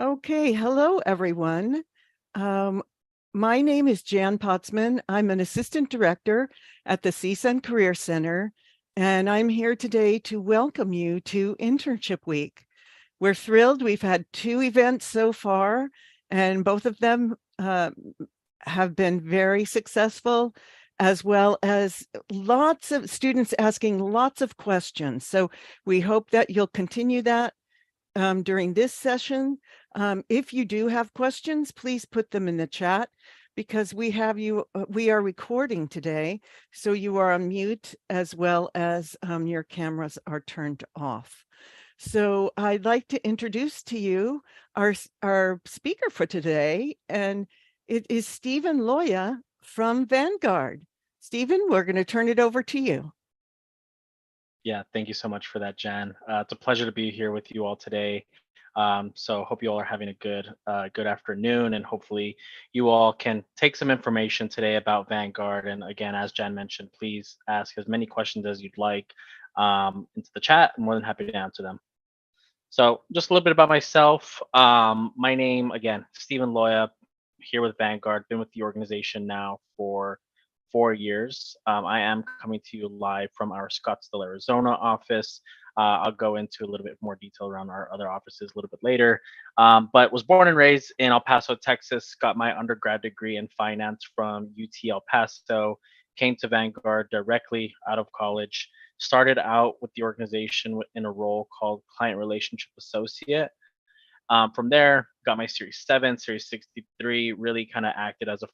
Okay, hello everyone. Um, my name is Jan Potsman. I'm an assistant director at the CSUN Career Center, and I'm here today to welcome you to Internship Week. We're thrilled. We've had two events so far, and both of them have been very successful, as well as lots of students asking lots of questions. So we hope that you'll continue that during this session. If you do have questions, please put them in the chat because we are recording today. So you are on mute as well as your cameras are turned off. So I'd like to introduce to you our speaker for today, and it is Stephen Loya from Vanguard. Stephen, we're going to turn it over to you. Yeah, thank you so much for that, Jan. It's a pleasure to be here with you all today. So hope you all are having a good afternoon, and hopefully you all can take some information today about Vanguard. And again, as Jan mentioned, please ask as many questions as you'd like into the chat. I'm more than happy to answer them. So just a little bit about myself. My name, again, Stephen Loya, here with Vanguard, been with the organization now for 4 years. I am coming to you live from our Scottsdale, Arizona office. I'll go into a little bit more detail around our other offices a little bit later. But was born and raised in El Paso, Texas, got my undergrad degree in finance from UT El Paso, came to Vanguard directly out of college, started out with the organization in a role called Client Relationship Associate. From there, got my Series 7, Series 63, really kind of acted as a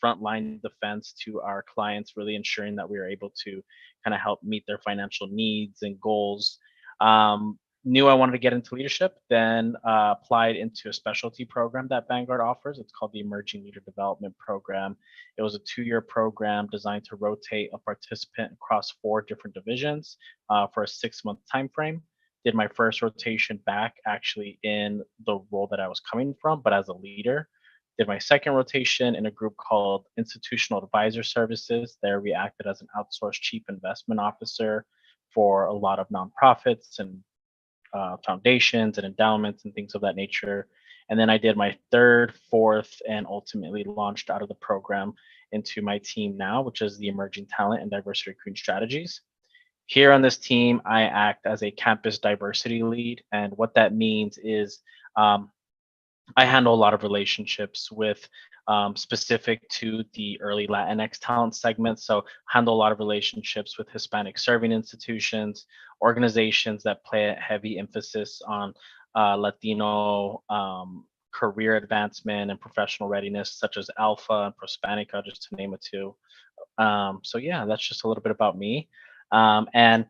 frontline defense to our clients, really ensuring that we were able to kind of help meet their financial needs and goals. Knew I wanted to get into leadership, then applied into a specialty program that Vanguard offers. It's called the Emerging Leader Development Program. It was a 2-year program designed to rotate a participant across 4 different divisions for a 6-month time frame. Did my first rotation back actually in the role that I was coming from, but as a leader. Did my second rotation in a group called Institutional Advisor Services. There we acted as an outsourced chief investment officer for a lot of nonprofits and foundations and endowments and things of that nature. And then I did my third, fourth, and ultimately launched out of the program into my team now, which is the Emerging Talent and Diversity Recruiting Strategies. Here on this team, I act as a campus diversity lead. And what that means is I handle a lot of relationships with specific to the early Latinx talent segment. So handle a lot of relationships with Hispanic serving institutions, organizations that play a heavy emphasis on Latino career advancement and professional readiness, such as Alpha and Prospanica, just to name a two. So yeah, that's just a little bit about me. And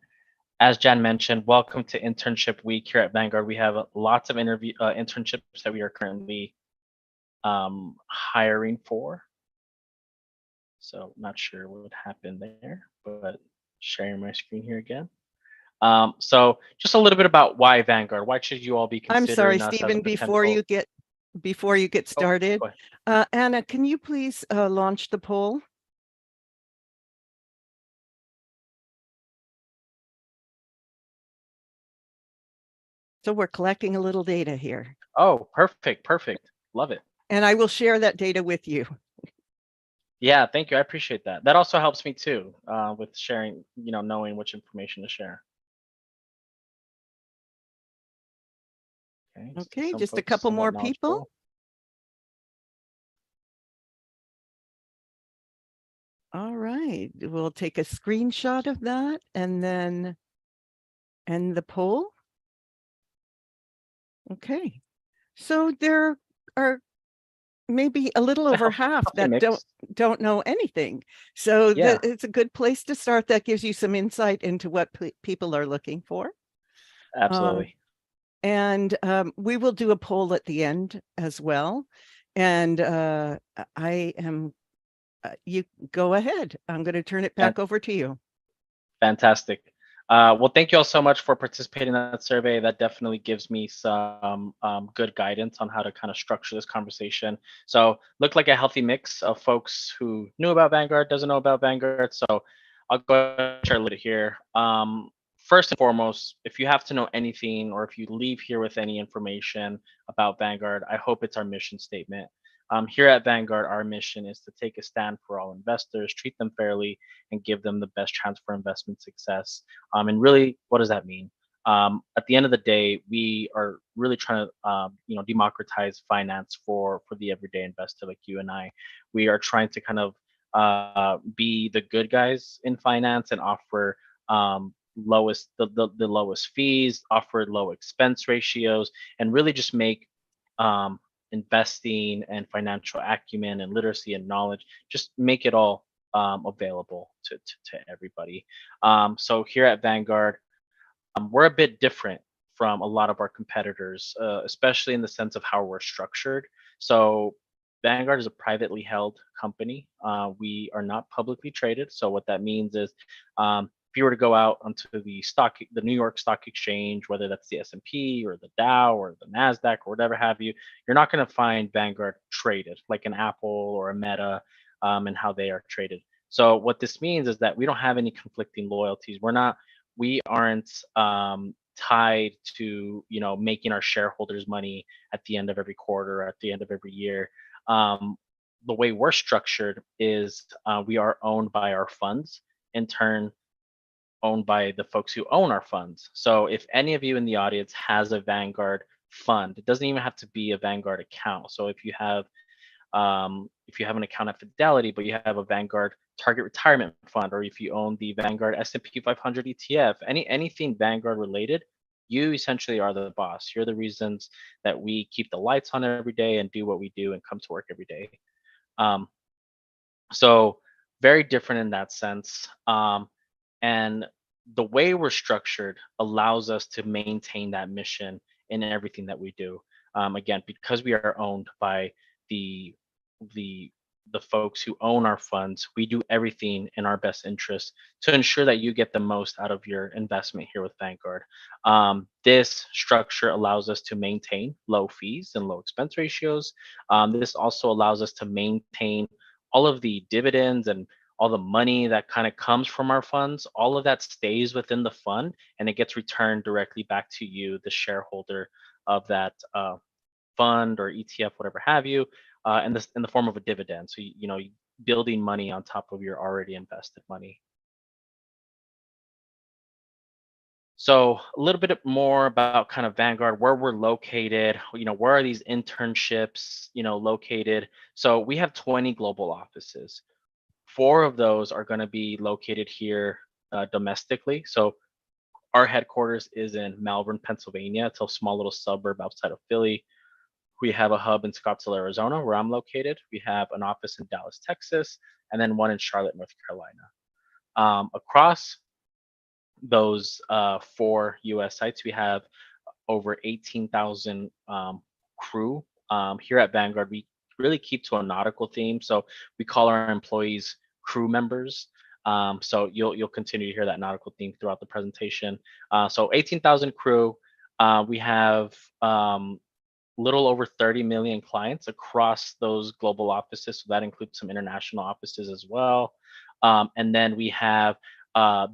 as Jan mentioned, welcome to Internship Week here at Vanguard. We have lots of internships that we are currently hiring for. So not sure what happened there, but sharing my screen here again. So just a little bit about why Vanguard. Why should you all be I'm sorry, considering us as a Stephen, before potential? you get Oh, started, go ahead. Anna, can you please launch the poll? So we're collecting a little data here. Oh, perfect. Love it. And I will share that data with you. Yeah, thank you. I appreciate that. That also helps me too with sharing, knowing which information to share. Okay, Okay, some just a folks couple more somewhat people. knowledgeable. All right, we'll take a screenshot of that and then end the poll. Okay, so there are maybe a little over half that don't know anything. So Yeah, it's a good place to start. That gives you some insight into what people are looking for. absolutely. And we will do a poll at the end as well. And you go ahead. I'm going to turn it back over to you. Fantastic. Well, thank you all so much for participating in that survey. That definitely gives me some good guidance on how to kind of structure this conversation. So looked like a healthy mix of folks who knew about Vanguard, doesn't know about Vanguard. So I'll go ahead and share a little bit here. first and foremost, if you have to know anything or if you leave here with any information about Vanguard, I hope it's our mission statement. Here at Vanguard, our mission is to take a stand for all investors, treat them fairly, and give them the best chance for investment success. And really, what does that mean? At the end of the day, we are really trying to, democratize finance for the everyday investor like you and I. We are trying to kind of be the good guys in finance and offer the lowest fees, offer low expense ratios, and really just make um, investing and financial acumen and literacy and knowledge just make it all available to everybody. So here at Vanguard, we're a bit different from a lot of our competitors, especially in the sense of how we're structured. So Vanguard is a privately held company. We are not publicly traded. So what that means is, if you were to go out onto the New York Stock Exchange, whether that's the S&P or the Dow or the Nasdaq or whatever have you, you're not going to find Vanguard traded like an Apple or a Meta, and how they are traded. So what this means is that we don't have any conflicting loyalties. We aren't tied to making our shareholders money at the end of every quarter or at the end of every year. um, the way we're structured is we are owned by our funds, in turn owned by the folks who own our funds. So if any of you in the audience has a Vanguard fund, it doesn't even have to be a Vanguard account. So if you have an account at Fidelity, but you have a Vanguard Target Retirement Fund, or if you own the Vanguard S&P 500 ETF, anything Vanguard related, you essentially are the boss. You're the reasons that we keep the lights on every day and do what we do and come to work every day. Um, so very different in that sense. And the way we're structured allows us to maintain that mission in everything that we do. Again, because we are owned by the the the folks who own our funds, we do everything in our best interest to ensure that you get the most out of your investment here with Vanguard. This structure allows us to maintain low fees and low expense ratios. This also allows us to maintain all of the dividends and all the money that kind of comes from our funds. All of that stays within the fund and it gets returned directly back to you, the shareholder of that fund or ETF, whatever have you, in the form of a dividend. So building money on top of your already invested money. So a little bit more about kind of Vanguard, where we're located. Where are these internships, located? So we have 20 global offices. 4 of those are going to be located here domestically. So our headquarters is in Malvern, Pennsylvania. It's a small little suburb outside of Philly. We have a hub in Scottsdale, Arizona, where I'm located. We have an office in Dallas, Texas, and then one in Charlotte, North Carolina. Across those 4 U.S. sites, we have over 18,000 crew. Here at Vanguard, we really keep to a nautical theme, so we call our employees crew members. So you'll continue to hear that nautical theme throughout the presentation. So 18,000 crew. We have little over 30 million clients across those global offices. So that includes some international offices as well. And then we have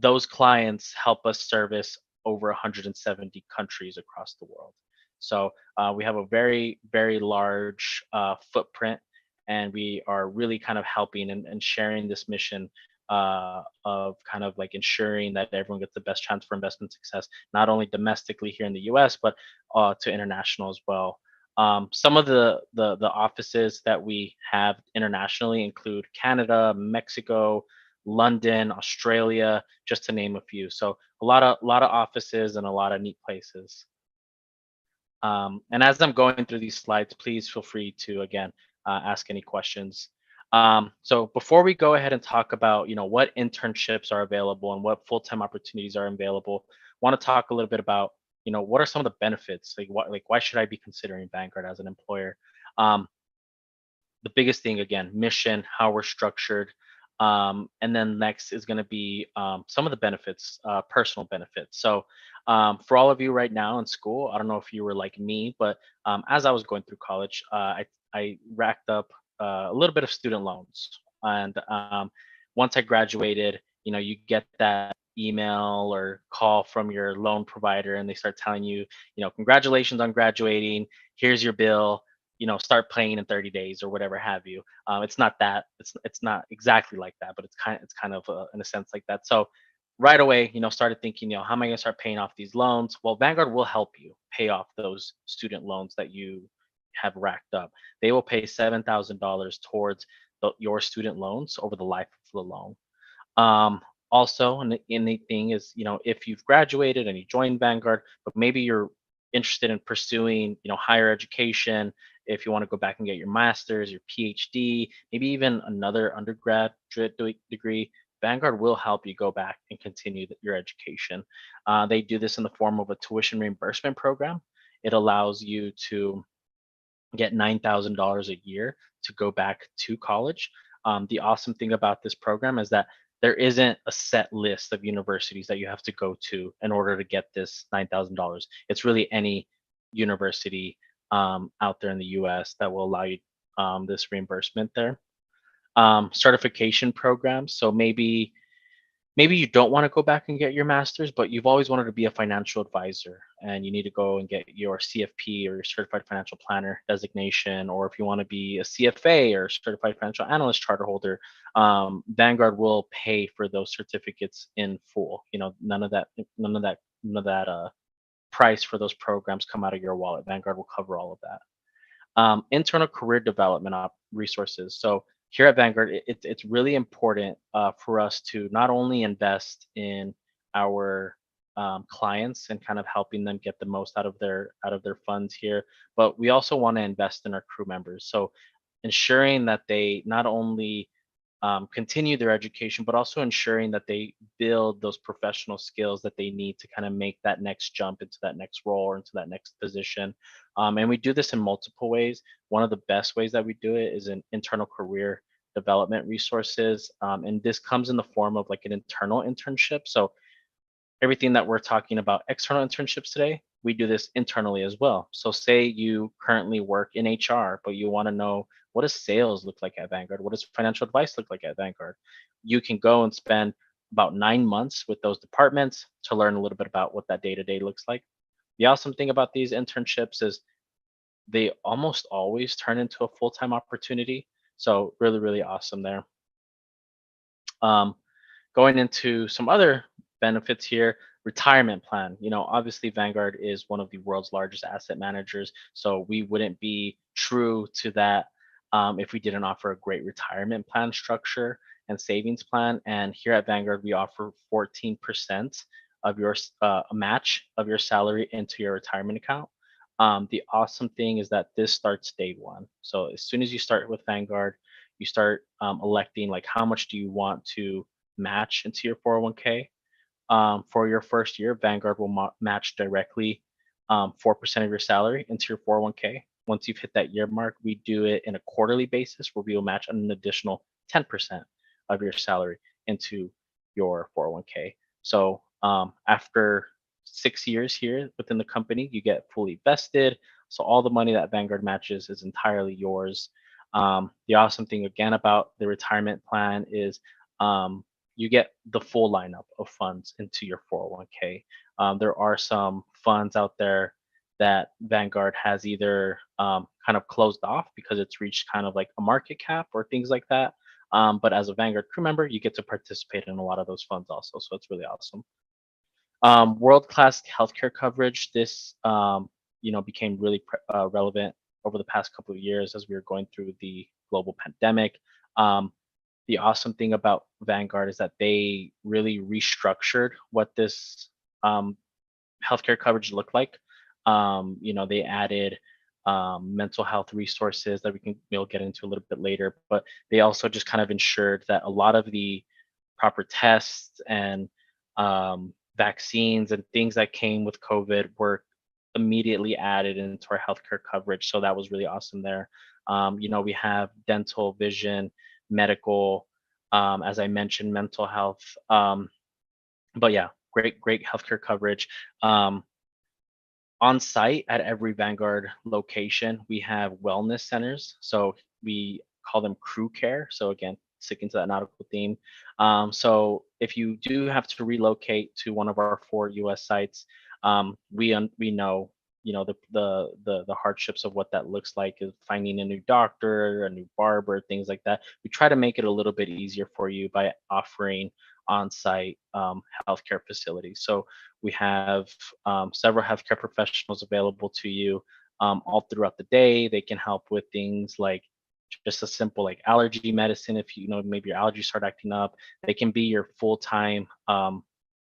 those clients help us service over 170 countries across the world. So we have a very, very large footprint, and we are really kind of helping and sharing this mission of kind of like ensuring that everyone gets the best chance for investment success, not only domestically here in the US, but to international as well. Some of the offices that we have internationally include Canada, Mexico, London, Australia, just to name a few. So a lot of offices and a lot of neat places. And as I'm going through these slides, please feel free to again ask any questions. So before we go ahead and talk about what internships are available and what full-time opportunities are available, want to talk a little bit about what are some of the benefits, why should I be considering Vanguard as an employer? The biggest thing, again, mission, how we're structured. And then next is going to be some of the benefits, personal benefits. So for all of you right now in school, I don't know if you were like me, but as I was going through college, I racked up a little bit of student loans. And once I graduated, you get that email or call from your loan provider and they start telling you, congratulations on graduating, here's your bill, start paying in 30 days or whatever have you. It's not that. It's not exactly like that, but it's kind of in a sense like that. So right away, started thinking, how am I going to start paying off these loans? Well, Vanguard will help you pay off those student loans that you have racked up. They will pay $7,000 towards your student loans over the life of the loan. Also, an innate thing is, if you've graduated and you joined Vanguard, but maybe you're interested in pursuing, higher education, if you want to go back and get your master's, your PhD, maybe even another undergraduate degree, Vanguard will help you go back and continue your education. They do this in the form of a tuition reimbursement program. It allows you to get $9,000 a year to go back to college. The awesome thing about this program is that there isn't a set list of universities that you have to go to in order to get this $9,000. It's really any university out there in the US that will allow you this reimbursement there. Certification programs. So maybe you don't want to go back and get your master's, but you've always wanted to be a financial advisor and you need to go and get your CFP or your certified financial planner designation, or if you want to be a CFA or certified financial analyst charter holder, Vanguard will pay for those certificates in full. None of that price for those programs come out of your wallet. Vanguard will cover all of that. Internal career development resources. So here at Vanguard, it's really important for us to not only invest in our clients and kind of helping them get the most out of their funds here, but we also want to invest in our crew members. So ensuring that they not only continue their education, but also ensuring that they build those professional skills that they need to kind of make that next jump into that next role or into that next position. And we do this in multiple ways. One of the best ways that we do it is in internal career development resources. And this comes in the form of like an internal internship. So everything that we're talking about external internships today, we do this internally as well. So say you currently work in HR, but you want to know, what does sales look like at Vanguard? What does financial advice look like at Vanguard? You can go and spend about 9 months with those departments to learn a little bit about what that day to day looks like. The awesome thing about these internships is they almost always turn into a full time opportunity. So really, really awesome there. Um, Going into some other benefits here, retirement plan. Obviously Vanguard is one of the world's largest asset managers, so we wouldn't be true to that if we didn't offer a great retirement plan structure and savings plan. And here at Vanguard, we offer 14% of your a match of your salary into your retirement account. The awesome thing is that this starts day one. So as soon as you start with Vanguard, you start electing like how much do you want to match into your 401k. For your first year, Vanguard will match directly 4% of your salary into your 401k. Once you've hit that year mark, we do it in a quarterly basis where we will match an additional 10% of your salary into your 401k. So after 6 years here within the company, you get fully vested. So all the money that Vanguard matches is entirely yours. The awesome thing again about the retirement plan is you get the full lineup of funds into your 401k. There are some funds out there that Vanguard has either kind of closed off because it's reached kind of like a market cap or things like that. But as a Vanguard crew member, you get to participate in a lot of those funds also. So it's really awesome. World-class healthcare coverage. This became really relevant over the past couple of years as we were going through the global pandemic. The awesome thing about Vanguard is that they really restructured what this healthcare coverage looked like. They added mental health resources that we'll get into a little bit later, but they also just kind of ensured that a lot of the proper tests and vaccines and things that came with COVID were immediately added into our healthcare coverage. So that was really awesome there. We have dental, vision, medical, as I mentioned, mental health. But yeah, great healthcare coverage. On site at every Vanguard location, we have wellness centers. So we call them crew care. So again, sticking to that nautical theme. So if you do have to relocate to one of our 4 U.S. sites, we know, the hardships of what that looks like, is finding a new doctor, a new barber, things like that. We try to make it a little bit easier for you by offering on-site healthcare facilities. So we have several healthcare professionals available to you all throughout the day. They can help with things like just a simple like allergy medicine. If maybe your allergies start acting up, they can be your full-time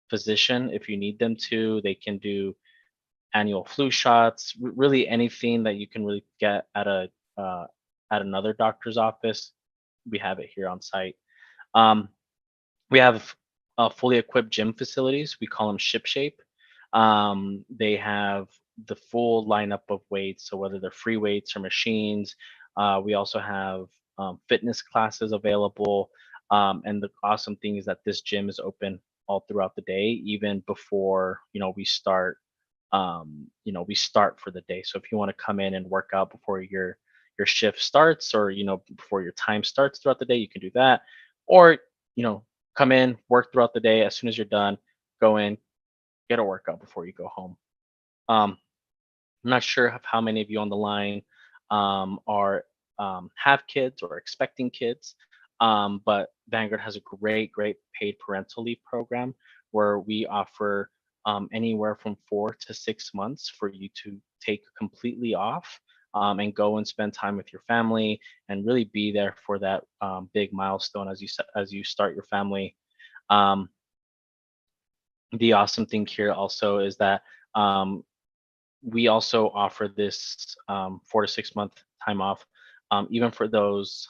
physician if you need them to. They can do annual flu shots, really anything that you can really get uh, at another doctor's office. We have it here on site. Um, we have fully equipped gym facilities. We call them ship shape. They have the full lineup of weights, so whether they're free weights or machines. We also have fitness classes available. And the awesome thing is that this gym is open all throughout the day, even before we start for the day. So if you want to come in and work out before your shift starts, or before your time starts throughout the day, you can do that. Or you know come in, work throughout the day. As soon as you're done, go in, get a workout before you go home. I'm not sure of how many of you on the line are have kids or expecting kids, but Vanguard has a great paid parental leave program where we offer anywhere from 4 to 6 months for you to take completely off, and go and spend time with your family and really be there for that big milestone as you start your family. Um, the awesome thing here also is that um, we also offer this 4 to 6 month time off, even for those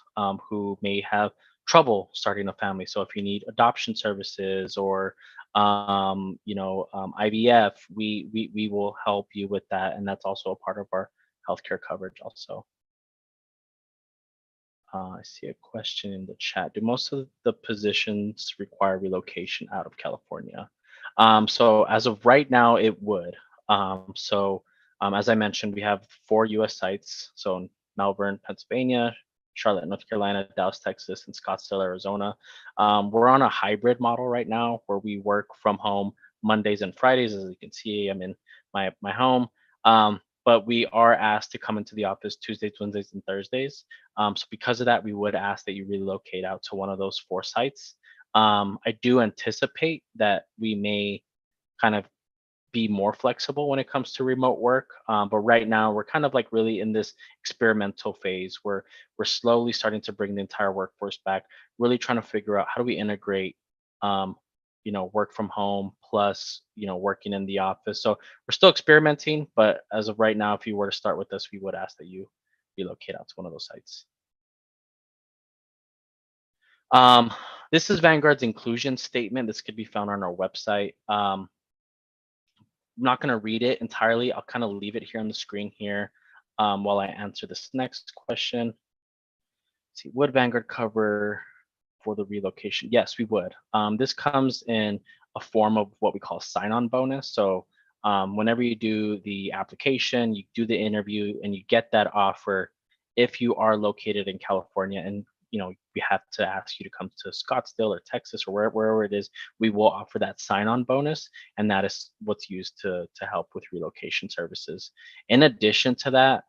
who may have trouble starting a family. So if you need adoption services or IVF, we will help you with that, and that's also a part of our healthcare coverage. Also, I see a question in the chat. Do most of the positions require relocation out of California? So as of right now, it would. As I mentioned, we have 4 U.S. sites. So in Melbourne, Pennsylvania, Charlotte, North Carolina, Dallas, Texas, and Scottsdale, Arizona. We're on a hybrid model right now where we work from home Mondays and Fridays. As you can see, I'm in my home. But we are asked to come into the office Tuesdays, Wednesdays, and Thursdays. So because of that, we would ask that you relocate out to one of those 4 sites. I do anticipate that we may kind of be more flexible when it comes to remote work. But right now, we're kind of like really in this experimental phase where we're slowly starting to bring the entire workforce back, really trying to figure out how do we integrate, um, work from home plus, working in the office. So we're still experimenting, but as of right now, if you were to start with us, we would ask that you relocate out to one of those sites. Um, this is Vanguard's inclusion statement. This could be found on our website. I'm not going to read it entirely. I'll kind of leave it here on the screen here while I answer this next question. Let's see, would Vanguard cover for the relocation? Yes, we would. This comes in a form of what we call a sign-on bonus. So whenever you do the application, you do the interview, and you get that offer, if you are located in California and we have to ask you to come to Scottsdale or Texas or wherever it is, we will offer that sign-on bonus, and that is what's used to help with relocation services. In addition to that,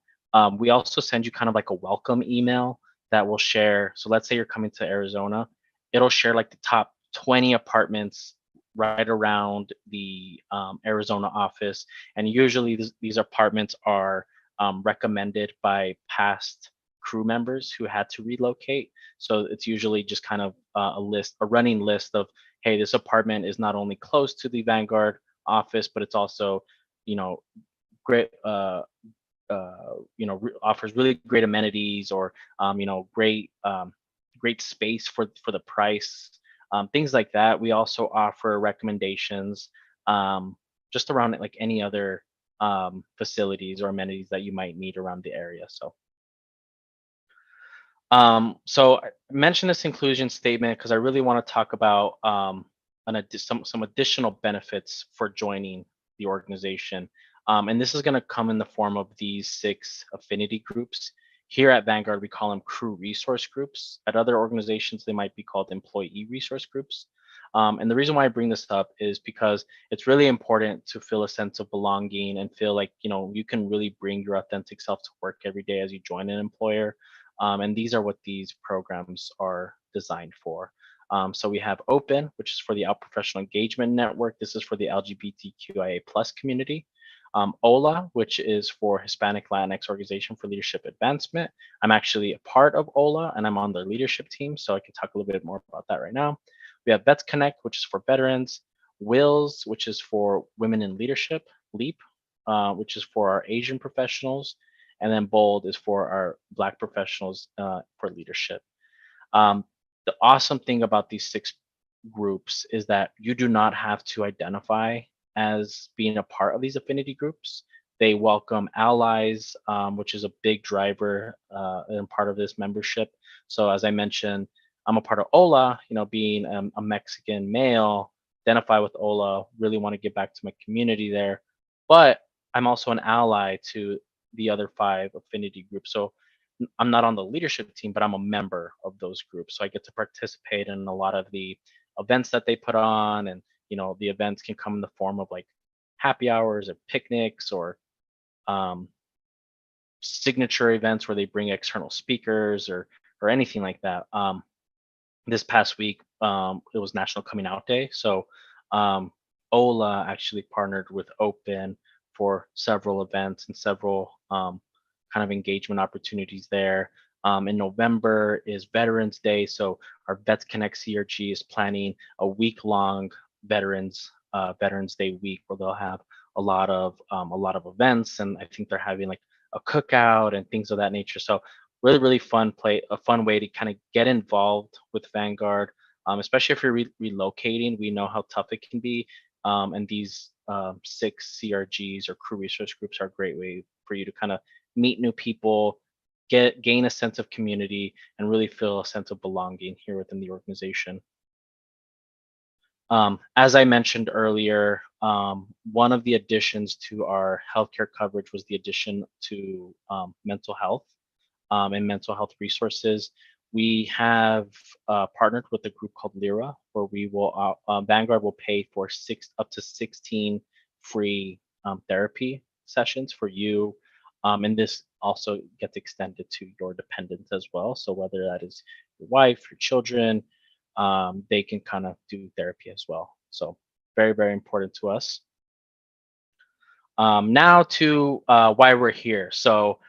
we also send you kind of like a welcome email that will share. So let's say you're coming to Arizona, it'll share like the top 20 apartments right around the Arizona office, and usually these apartments are recommended by past crew members who had to relocate. So it's usually just kind of a running list of, hey, this apartment is not only close to the Vanguard office, but it's also, you know, great, offers really great amenities, or great space for the price, things like that. We also offer recommendations just around like any other facilities or amenities that you might need around the area. So I mentioned this inclusion statement because I really want to talk about some additional benefits for joining the organization. And this is going to come in the form of these 6 affinity groups Here at Vanguard, we call them crew resource groups. At other organizations, they might be called employee resource groups. And the reason why I bring this up is because it's really important to feel a sense of belonging and feel like you can really bring your authentic self to work every day as you join an employer. And these are what these programs are designed for. So we have Open, which is for the Out Professional Engagement Network. This is for the LGBTQIA plus community. OLA, which is for Hispanic Latinx Organization for Leadership Advancement. I'm actually a part of OLA and I'm on their leadership team, so I can talk a little bit more about that right now. We have Vets Connect, which is for veterans, WILS, which is for women in leadership, LEAP, which is for our Asian professionals, and then BOLD is for our Black professionals for leadership. Um, the awesome thing about these 6 groups is that you do not have to identify as being a part of these affinity groups. They welcome allies, which is a big driver and part of this membership. So as I mentioned, I'm a part of OLA, being a Mexican male, identify with OLA, really want to give back to my community there. But I'm also an ally to the other 5 affinity groups. So I'm not on the leadership team, but I'm a member of those groups. So I get to participate in a lot of the events that they put on. And, the events can come in the form of like happy hours or picnics or um, signature events where they bring external speakers or anything like that. This past week, it was National Coming Out Day. So um, OLA actually partnered with Open for several events and several kind of engagement opportunities there. In November is Veterans Day, so our Vets Connect CRG is planning a week-long Veterans Day week where they'll have a lot of events, and I think they're having like a cookout and things of that nature. So really a fun way to kind of get involved with Vanguard, especially if you're relocating. We know how tough it can be, and these 6 CRGs or crew resource groups are a great way for you to kind of meet new people, gain a sense of community, and really feel a sense of belonging here within the organization. As I mentioned earlier, one of the additions to our healthcare coverage was the addition to mental health and mental health resources. We have partnered with a group called Lyra, where we will Vanguard will pay for up to 16 free therapy sessions for you, and this also gets extended to your dependents as well. So whether that is your wife, your children, they can kind of do therapy as well. So very important to us. Now to why we're here. So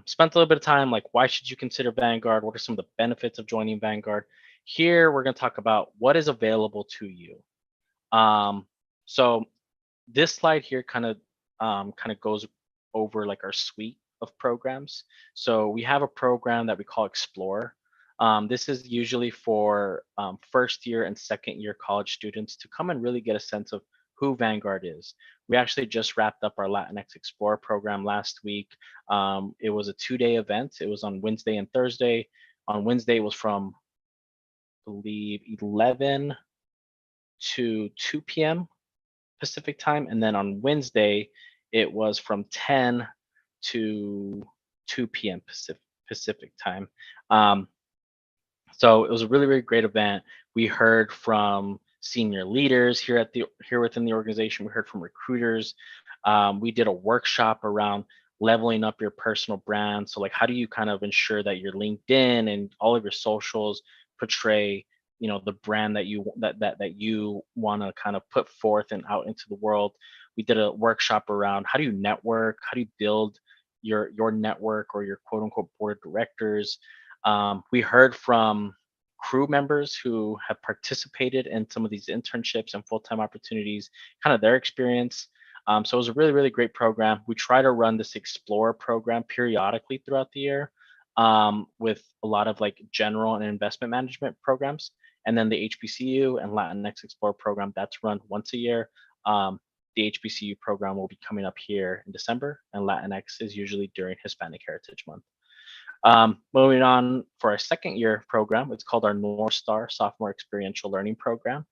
spent a little bit of time like why should you consider Vanguard? What are some of the benefits of joining Vanguard? Here we're going to talk about what is available to you. So this slide here kind of goes over like our suite of programs. So we have a program that we call Explore. This is usually for first year and second year college students to come and really get a sense of who Vanguard is. We actually just wrapped up our Latinx Explore program last week. It was a 2-day event. It was on Wednesday and Thursday. On Wednesday, it was from, I believe, 11 to 2 p.m. Pacific time. And then on Wednesday, it was from 10 to 2 p.m. Pacific time. So it was a really great event. We heard from senior leaders here within the organization. We heard from recruiters. We did a workshop around leveling up your personal brand. So like, how do you kind of ensure that your LinkedIn and all of your socials portray, the brand that you want to kind of put forth and out into the world. We did a workshop around how do you network, how do you build your network or your quote unquote board of directors. We heard from crew members who have participated in some of these internships and full-time opportunities, kind of their experience. So it was a really great program. We try to run this Explore program periodically throughout the year with a lot of like general and investment management programs. And then the HBCU and Latinx Explore program, that's run once a year. The HBCU program will be coming up here in December, and Latinx is usually during Hispanic Heritage Month. Moving on for our second year program, it's called our North Star Sophomore Experiential Learning Program.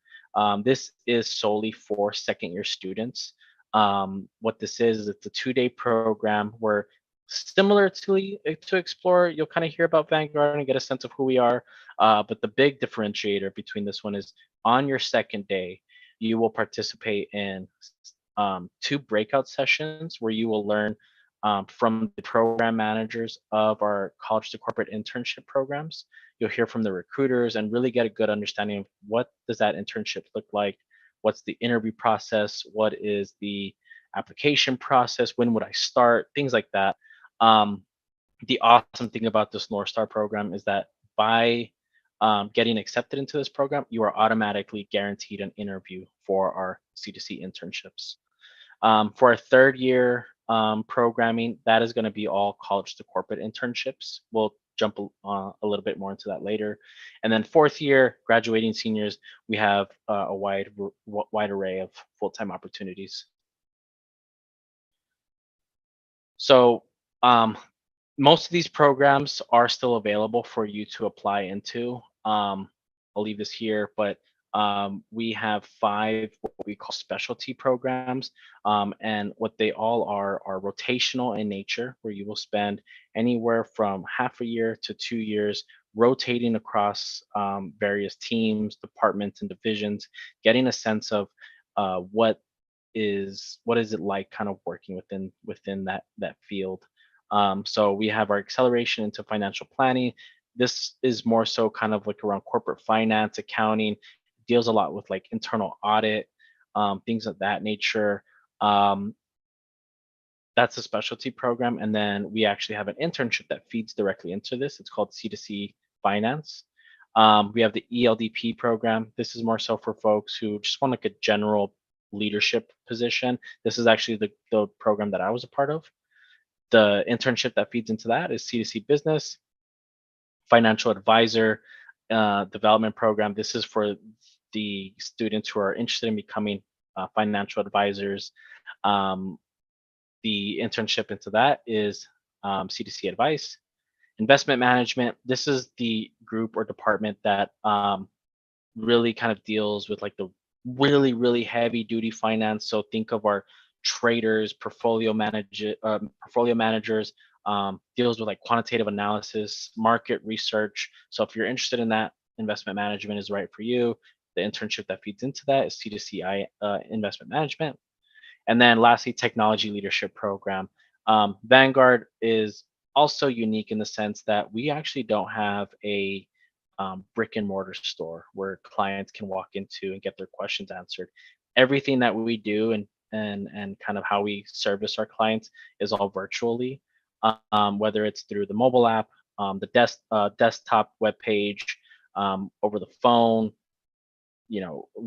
This is solely for second year students. What this is it's a 2-day program where similar to explore. You'll kind of hear about Vanguard and get a sense of who we are. But the big differentiator between this one is on your second day, you will participate in two breakout sessions where you will learn from the program managers of our college to corporate internship programs. You'll hear from the recruiters and really get a good understanding of what does that internship look like, what's the interview process, what is the application process, when would I start, things like that. um, the awesome thing about this North Star program is that by getting accepted into this program, you are automatically guaranteed an interview for our C2C internships. For our third year programming, that is going to be all college to corporate internships. We'll jump a little bit more into that later. And then fourth year, graduating seniors, we have a wide array of full-time opportunities. So um, most of these programs are still available for you to apply into. I'll leave this here, but we have five what we call specialty programs, and what they all are rotational in nature, where you will spend anywhere from half a year to 2 years rotating across various teams, departments, and divisions, getting a sense of what is it like kind of working within that field. So we have our acceleration into financial planning. This is more so kind of like around corporate finance, accounting, deals a lot with like internal audit, things of that nature. Um, that's a specialty program. And then we actually have an internship that feeds directly into this. It's called C2C Finance. We have the ELDP program. This is more so for folks who just want like a general leadership position. This is actually the program that I was a part of. The internship that feeds into that is C2C Business, Financial Advisor Development Program. This is for the students who are interested in becoming financial advisors. Um, the internship into that is C2C Advice. Investment Management. This is the group or department that really kind of deals with like the really heavy duty finance. So think of our traders, portfolio managers, deals with like quantitative analysis, market research. So if you're interested in that, investment management is right for you. The internship that feeds into that is C2CI investment management. And then lastly, technology leadership program. Vanguard is also unique in the sense that we actually don't have a brick and mortar store where clients can walk into and get their questions answered. Everything that we do and kind of how we service our clients is all virtually, whether it's through the mobile app, the desktop web page, over the phone,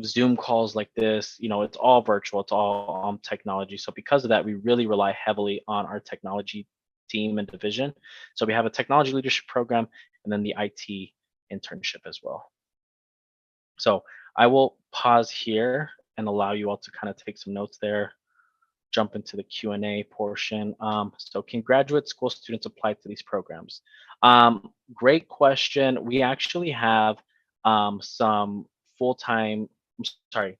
Zoom calls like this, it's all virtual, it's all technology. So because of that, we really rely heavily on our technology team and division. So we have a technology leadership program and then the IT internship as well. So I will pause here and allow you all to kind of take some notes there, jump into the Q&A portion. So can graduate school students apply to these programs? Great question. We actually have some full-time,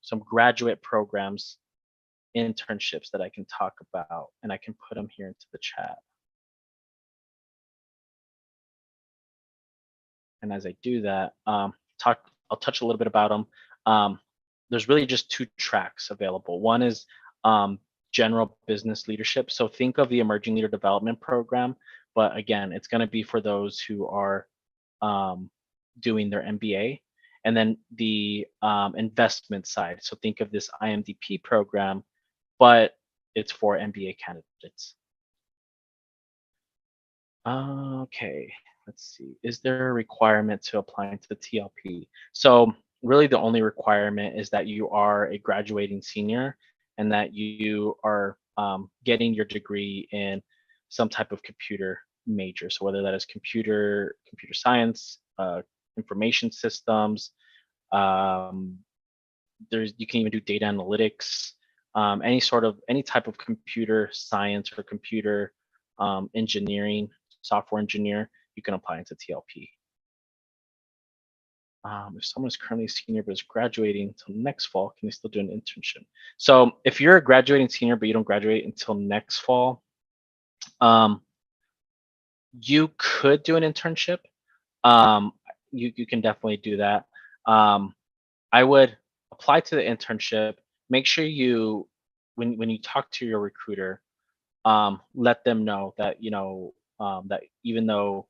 some graduate programs, internships that I can talk about, and I can put them here into the chat. And as I do that, I'll touch a little bit about them. There's really just two tracks available. One is general business leadership. So think of the Emerging Leader Development Program, but again, it's going to be for those who are doing their MBA. And then the investment side. So think of this IMDP program, but it's for MBA candidates. Okay, let's see. Is there a requirement to apply into the TLP? So really the only requirement is that you are a graduating senior and that you are getting your degree in some type of computer major. So whether that is computer science, information systems, you can even do data analytics, any type of computer science or computer engineering, software engineer, you can apply into TLP. If someone is currently a senior but is graduating until next fall, can they still do an internship? So if you're a graduating senior but you don't graduate until next fall, You could do an internship. Um, you can definitely do that. Um, I would apply to the internship. Make sure you when you talk to your recruiter, let them know that that even though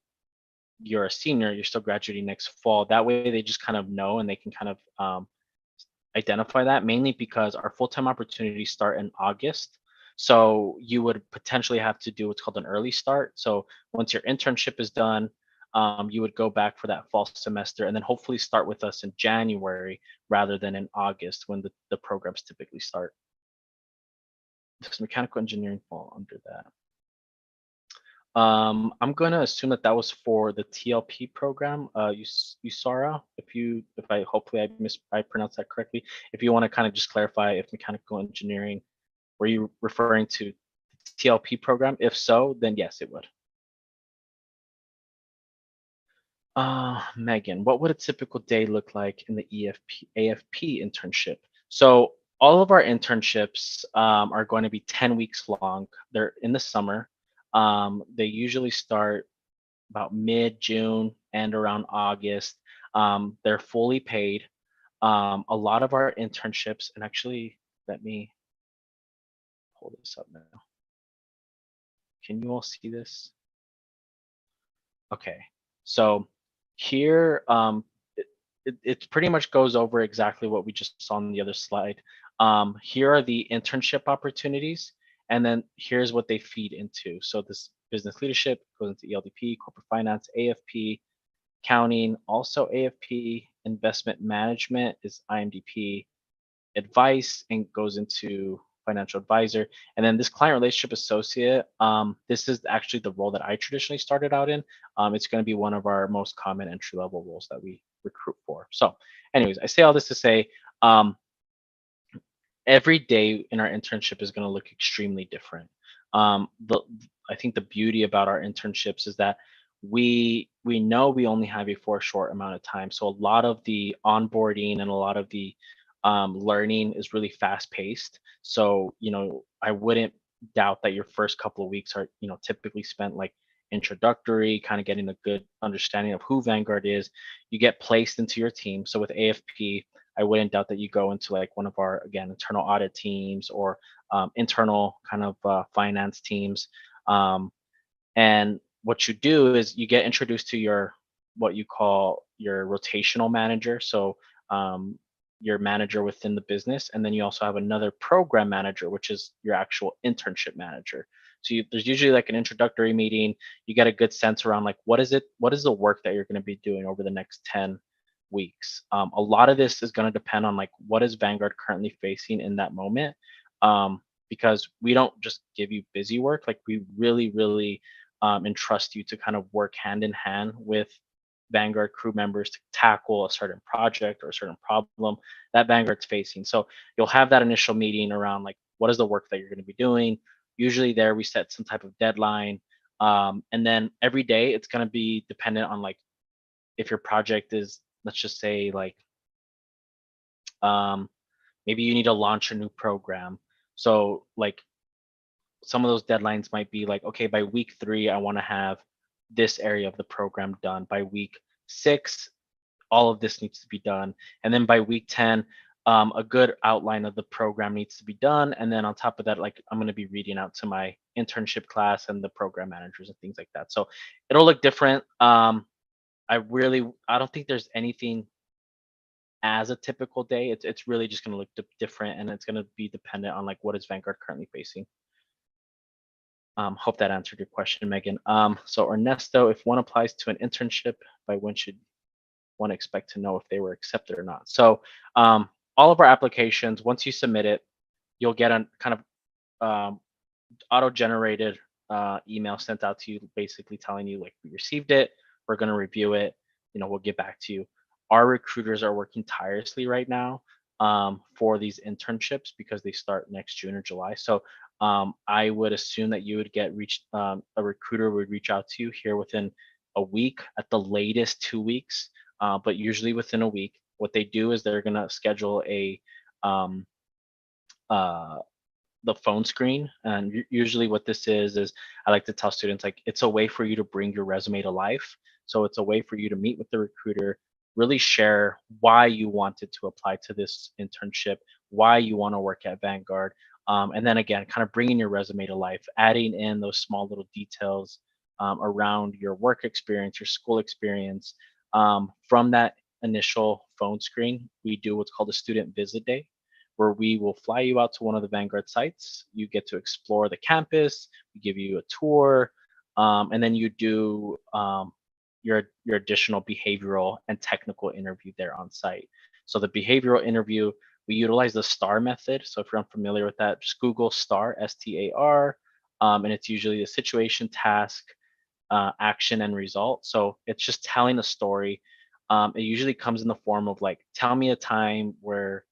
you're a senior, you're still graduating next fall. That way, they just kind of know and they can kind of identify that, mainly because our full-time opportunities start in August. So you would potentially have to do what's called an early start. So once your internship is done, you would go back for that fall semester and then hopefully start with us in January rather than in August when the programs typically start. Does mechanical engineering fall under that? I'm gonna assume that that was for the TLP program, USARA. If I hopefully I pronounced that correctly. If you want to kind of just clarify if mechanical engineering, were you referring to TLP program? If so, then yes, it would. Megan, what would a typical day look like in the AFP internship? So all of our internships are going to be 10 weeks long. They're in the summer. They usually start about mid June and around August. They're fully paid. A lot of our internships, and actually, let me pull this up now. Can you all see this? Okay. So here, it pretty much goes over exactly what we just saw on the other slide. Here are the internship opportunities, and then here's what they feed into. So this business leadership goes into ELDP, corporate finance, AFP, accounting, also AFP, investment management is IMDP, advice and goes into financial advisor. And then this client relationship associate, this is actually the role that I traditionally started out in. It's going to be one of our most common entry level roles that we recruit for. So, anyways, I say all this to say, um, every day in our internship is going to look extremely different. The I think the beauty about our internships is that we know we only have a for a short amount of time, so a lot of the onboarding and a lot of the learning is really fast paced. So I wouldn't doubt that your first couple of weeks are typically spent like introductory, kind of getting a good understanding of who Vanguard is. You get placed into your team. So with AFP, I wouldn't doubt that you go into like one of our again internal audit teams or internal kind of finance teams. And what you do is you get introduced to your what you call your rotational manager. So your manager within the business, and then you also have another program manager, which is your actual internship manager. So there's usually like an introductory meeting. You get a good sense around like what is the work that you're going to be doing over the next 10 weeks. A lot of this is going to depend on like what is Vanguard currently facing in that moment, because we don't just give you busy work. Like we really entrust you to kind of work hand in hand with Vanguard crew members to tackle a certain project or a certain problem that Vanguard's facing. So you'll have that initial meeting around like what is the work that you're going to be doing. Usually there we set some type of deadline, and then every day it's going to be dependent on like if your project is, let's just say like um, maybe you need to launch a new program. So like some of those deadlines might be like, okay, by week 3 I want to have this area of the program done. By week 6 all of this needs to be done, and then by week 10 a good outline of the program needs to be done. And then on top of that, like I'm going to be reading out to my internship class and the program managers and things like that. So it'll look different. I don't think there's anything as a typical day. It's really just going to look different, and it's going to be dependent on like what is Vanguard currently facing. Hope that answered your question, Megan. So Ernesto, if one applies to an internship, by when should one expect to know if they were accepted or not? So all of our applications, once you submit it, you'll get a kind of auto-generated email sent out to you, basically telling you like we received it, we're going to review it, we'll get back to you. Our recruiters are working tirelessly right now for these internships because they start next June or July. So I would assume that you would get reached, a recruiter would reach out to you here within a week, at the latest 2 weeks, but usually within a week. What they do is they're going to schedule a um, uh, the phone screen. And usually what this is I like to tell students, like, it's a way for you to bring your resume to life. So it's a way for you to meet with the recruiter, really share why you wanted to apply to this internship, why you want to work at Vanguard. And then again, kind of bringing your resume to life, adding in those small little details around your work experience, your school experience. From that initial phone screen, we do what's called a student visit day, where we will fly you out to one of the Vanguard sites. You get to explore the campus. We give you a tour, and then you do your additional behavioral and technical interview there on site. So the behavioral interview, we utilize the STAR method. So if you're unfamiliar with that, just Google STAR, STAR, and it's usually a situation, task, action, and result. So it's just telling a story. It usually comes in the form of like, tell me a time where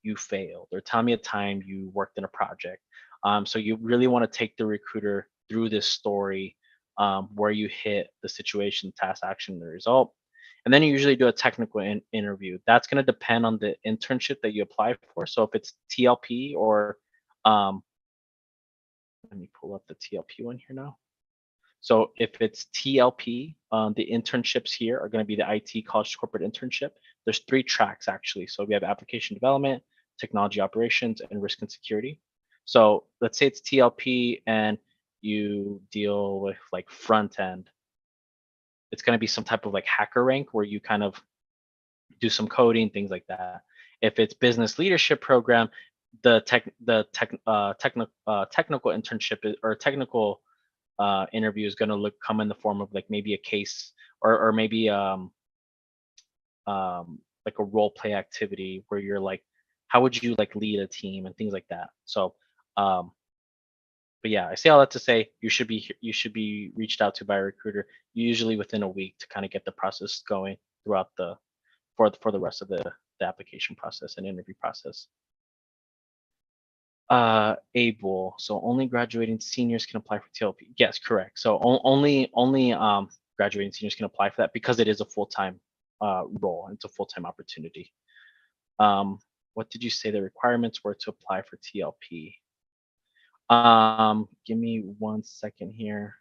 you failed, or tell me a time you worked in a project. So you really want to take the recruiter through this story, where you hit the situation, task, action, the result. And then you usually do a technical interview. That's going to depend on the internship that you apply for. So if it's TLP or, um, let me pull up the TLP one here now. So if it's TLP, the internships here are going to be the IT college to corporate internship. There's 3 tracks actually. So we have application development, technology operations, and risk and security. So let's say it's TLP and you deal with like front end. It's going to be some type of like hacker rank where you kind of do some coding, things like that. If it's business leadership program, technical internship or technical interview is going to come in the form of like maybe a case, or maybe like a role play activity where you're like, how would you like lead a team and things like that. So um, but yeah, I say all that to say you should be reached out to by a recruiter usually within a week to kind of get the process going throughout the for the rest of the application process and interview process. Able. So only graduating seniors can apply for TLP. Yes, correct. So only graduating seniors can apply for that because it is a full-time role. It's a full-time opportunity. What did you say the requirements were to apply for TLP? Give me 1 second here.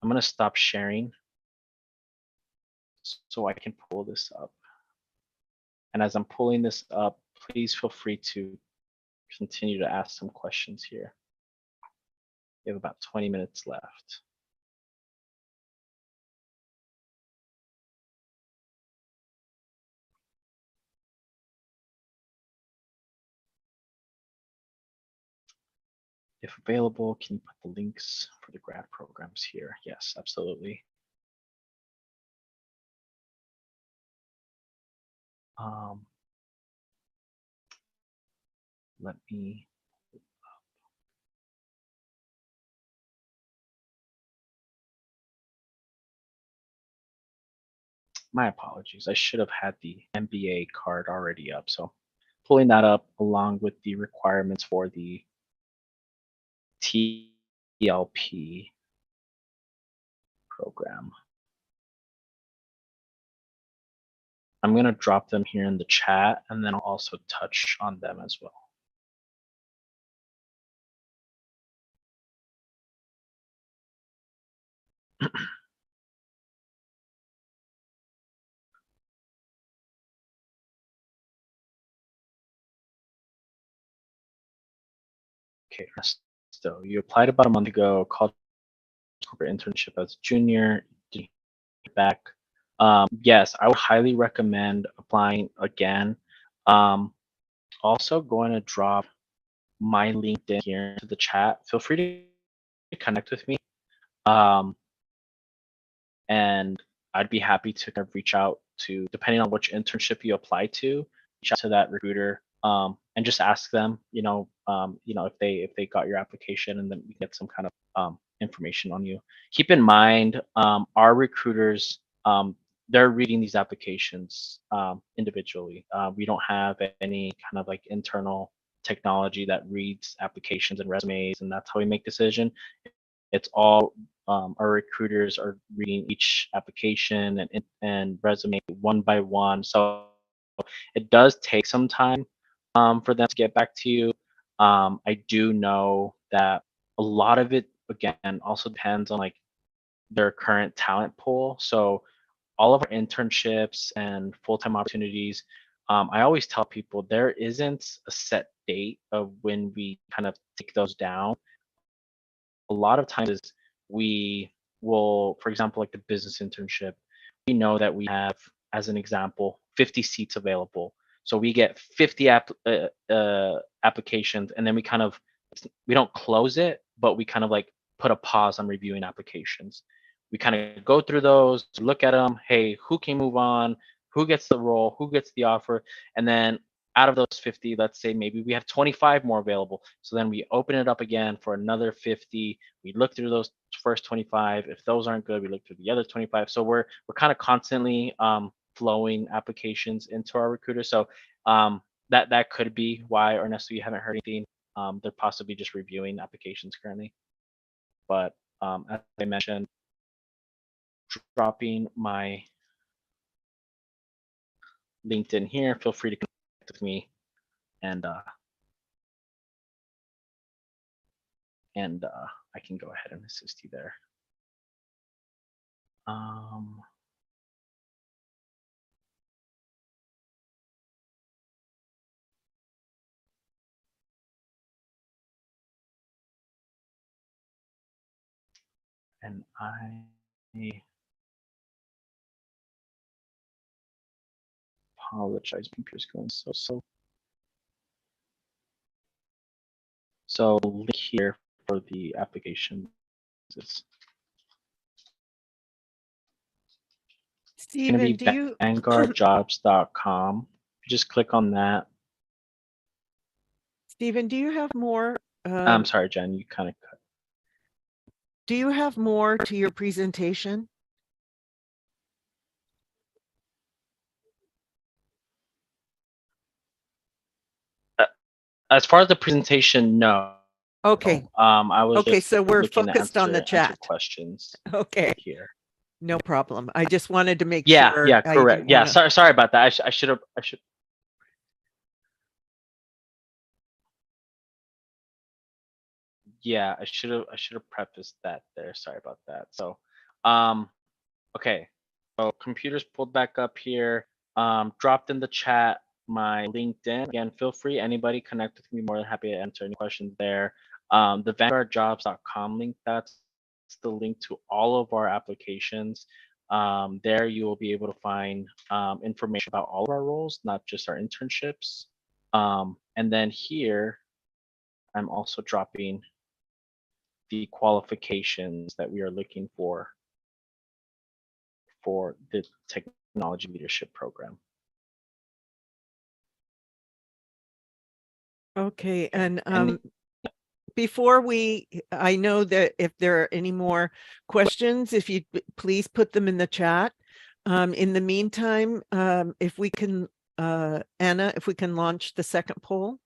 I'm gonna stop sharing so I can pull this up. And as I'm pulling this up, please feel free to continue to ask some questions here. We have about 20 minutes left. If available, can you put the links for the grad programs here? Yes, absolutely. Um, let me, my apologies. I should have had the MBA card already up. So pulling that up along with the requirements for the TLP program. I'm going to drop them here in the chat, and then I'll also touch on them as well. Okay, so you applied about a month ago, called corporate internship as a junior, didn't hear back. Yes, I would highly recommend applying again. Also going to drop my LinkedIn here into the chat. Feel free to connect with me. And I'd be happy to kind of reach out to, depending on which internship you apply to, reach out to that recruiter, and just ask them, if they got your application, and then we get some kind of information on you. Keep in mind, our recruiters, they're reading these applications individually. We don't have any kind of like internal technology that reads applications and resumes, and that's how we make decision. It's all our recruiters are reading each application and resume one by one. So it does take some time for them to get back to you. I do know that a lot of it again also depends on like their current talent pool. So all of our internships and full-time opportunities, I always tell people there isn't a set date of when we kind of take those down. A lot of times is we will, for example, like the business internship, we know that we have, as an example, 50 seats available. So we get 50 applications, and then we kind of, we don't close it, but we kind of like put a pause on reviewing applications. We kind of go through those, look at them. Hey, who can move on? Who gets the role? Who gets the offer? And then out of those 50, let's say maybe we have 25 more available. So then we open it up again for another 50. We look through those first 25. If those aren't good, we look through the other 25. So we're kind of constantly flowing applications into our recruiter. So that could be why Ernesto, you haven't heard anything. They're possibly just reviewing applications currently. But as I mentioned, dropping my LinkedIn here. Feel free to connect with me, and I can go ahead and assist you there. Um, and I apologize, my computer's going so slow. So link here for the application is going to Stephen, be do you, vanguardjobs.com. Just click on that. Stephen, do you have more? I'm sorry, Jen, you kind of cut. Do you have more to your presentation? As far as the presentation, no. Okay. I was Okay, just so we're looking to focused on the answer chat. questions Okay, here. no problem. I just wanted to make Yeah, sure. yeah, I correct. didn't Yeah, wanna- sorry about that. I should. Yeah, I should have prefaced that there. Sorry about that. So, okay. So computers pulled back up here. Dropped in the chat my LinkedIn. Again, feel free, anybody connect with me. More than happy to answer any questions there. The vanguardjobs.com link, that's the link to all of our applications. There you will be able to find information about all of our roles, not just our internships. And then here, I'm also dropping the qualifications that we are looking for the technology leadership program. Okay, and before I know that if there are any more questions, if you please put them in the chat. In the meantime, if we can, Anna, if we can launch the second poll.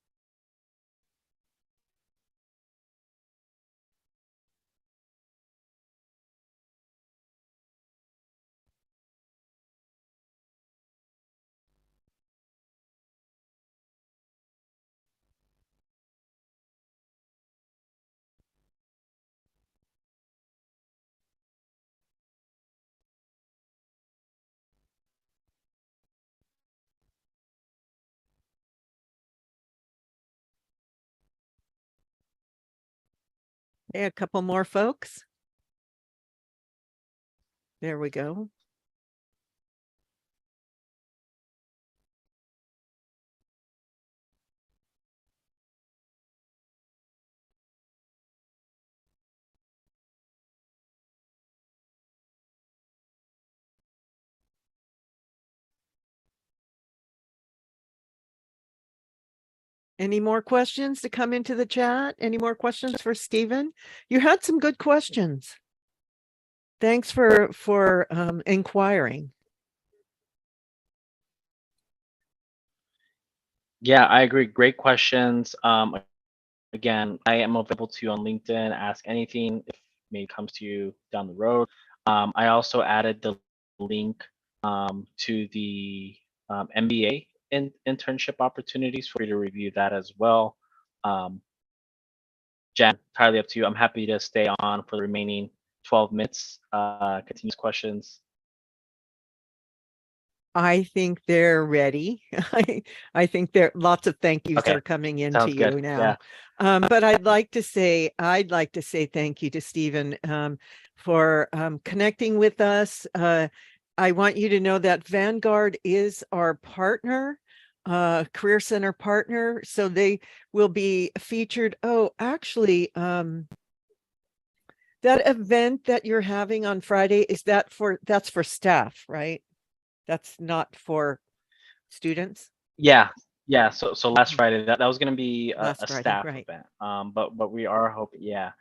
Okay, a couple more folks. There we go. Any more questions to come into the chat? Any more questions for Stephen? You had some good questions. Thanks for inquiring. Yeah, I agree. Great questions. Again, I am available to you on LinkedIn. Ask anything if maybe comes to you down the road. I also added the link to the MBA internship opportunities for you to review that as well. Jan, entirely up to you. I'm happy to stay on for the remaining 12 minutes. Continuous questions. I think they're ready. I think there lots of thank yous Okay, are coming into sounds good. you now. Yeah. But I'd like to say thank you to Stephen for connecting with us. I want you to know that Vanguard is our partner, Career Center partner. So they will be featured. Oh, actually, that event that you're having on Friday, that's for staff, right? That's not for students. Yeah, yeah. So last Friday, that was going to be Last a Friday, staff right? event. But we are hoping, yeah,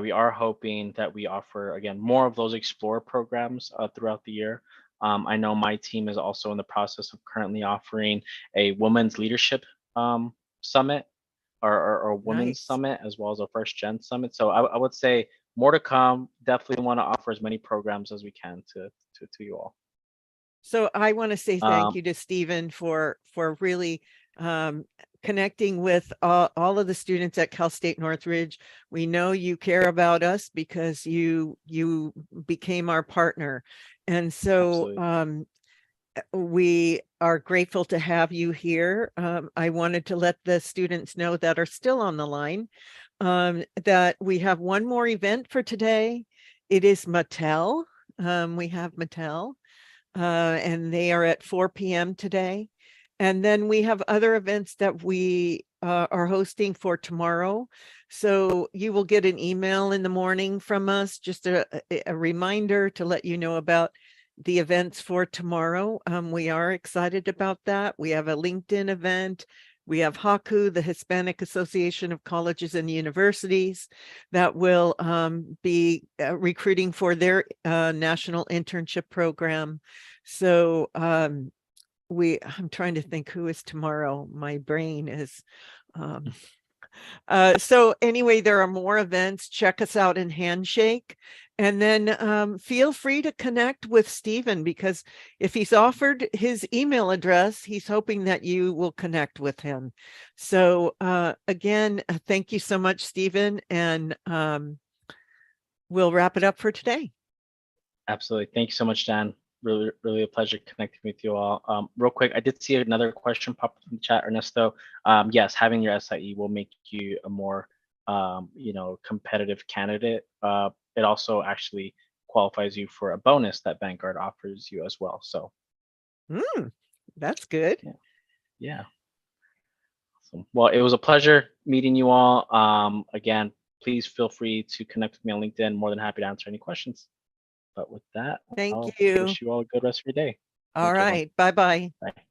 we are hoping that we offer again more of those explore programs throughout the year. I know my team is also in the process of currently offering a women's leadership summit or women's Nice. summit as well as a first gen summit. So I would say more to come. Definitely want to offer as many programs as we can to you all. So I want to say thank Um, you to Stephen for really um, connecting with all of the students at Cal State Northridge. We know you care about us because you became our partner, and so Absolutely. we are grateful to have you here. I wanted to let the students know that are still on the line that we have one more event for today. It is Mattel. We have Mattel, and they are at 4 p.m. today. And then we have other events that we are hosting for tomorrow. So you will get an email in the morning from us, just a reminder to let you know about the events for tomorrow. We are excited about that. We have a LinkedIn event. We have HAKU, the Hispanic Association of Colleges and Universities, that will be recruiting for their national internship program. So I'm trying to think who is tomorrow. My brain is um, so anyway, there are more events. Check us out in Handshake. And then feel free to connect with Stephen, because if he's offered his email address, he's hoping that you will connect with him. So again, thank you so much, Stephen. And we'll wrap it up for today. Absolutely. Thank you so much, Dan. Really, really a pleasure connecting with you all. Real quick, I did see another question pop up in the chat, Ernesto. Yes, having your SIE will make you a more, competitive candidate. It also actually qualifies you for a bonus that Vanguard offers you as well. So, That's good. yeah. Awesome. Well, it was a pleasure meeting you all. Again, please feel free to connect with me on LinkedIn. More than happy to answer any questions. But with that, Thank I'll you. wish you all a good rest of your day. All Thank you, everyone. right. Bye-bye. Bye.